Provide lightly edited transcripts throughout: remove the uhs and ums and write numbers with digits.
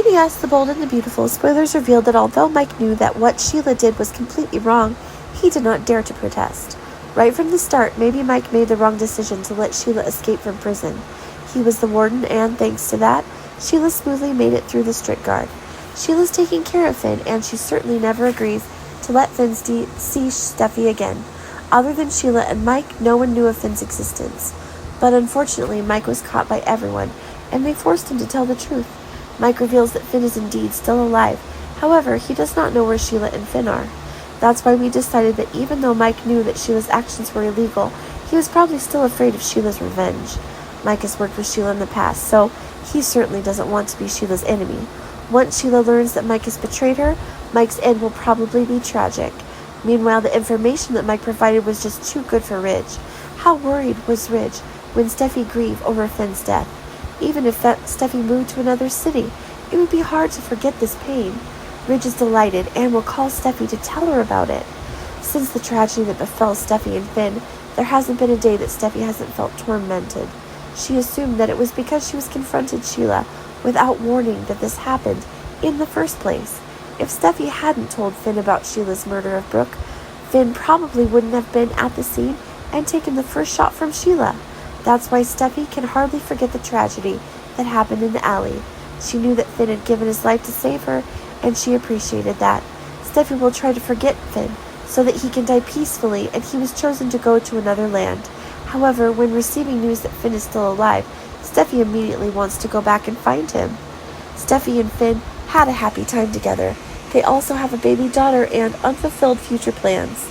CBS The Bold and the Beautiful, spoilers revealed that although Mike knew that what Sheila did was completely wrong, he did not dare to protest. Right from the start, maybe Mike made the wrong decision to let Sheila escape from prison. He was the warden, and thanks to that, Sheila smoothly made it through the strict guard. Sheila's taking care of Finn, and she certainly never agrees to let Finn see Steffy again. Other than Sheila and Mike, no one knew of Finn's existence. But unfortunately, Mike was caught by everyone, and they forced him to tell the truth. Mike reveals that Finn is indeed still alive. However, he does not know where Sheila and Finn are. That's why we decided that even though Mike knew that Sheila's actions were illegal, he was probably still afraid of Sheila's revenge. Mike has worked with Sheila in the past, so he certainly doesn't want to be Sheila's enemy. Once Sheila learns that Mike has betrayed her, Mike's end will probably be tragic. Meanwhile, the information that Mike provided was just too good for Ridge. How worried was Ridge when Steffy grieved over Finn's death? Even if Steffy moved to another city, it would be hard to forget this pain. Ridge is delighted and will call Steffy to tell her about it. Since the tragedy that befell Steffy and Finn, there hasn't been a day that Steffy hasn't felt tormented. She assumed that it was because she was confronted Sheila without warning that this happened in the first place. If Steffy hadn't told Finn about Sheila's murder of Brooke, Finn probably wouldn't have been at the scene and taken the first shot from Sheila. That's why Steffy can hardly forget the tragedy that happened in the alley. She knew that Finn had given his life to save her, and she appreciated that. Steffy will try to forget Finn so that he can die peacefully, and he was chosen to go to another land. However, when receiving news that Finn is still alive, Steffy immediately wants to go back and find him. Steffy and Finn had a happy time together. They also have a baby daughter and unfulfilled future plans.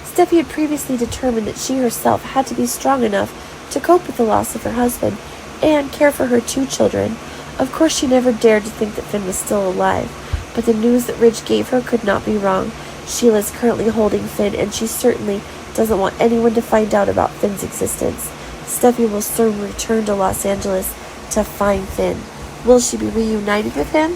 Steffy had previously determined that she herself had to be strong enough to cope with the loss of her husband and care for her 2 children. Of course, she never dared to think that Finn was still alive, but the news that Ridge gave her could not be wrong. Sheila is currently holding Finn, and she certainly doesn't want anyone to find out about Finn's existence. Steffy will soon return to Los Angeles to find Finn. Will she be reunited with him?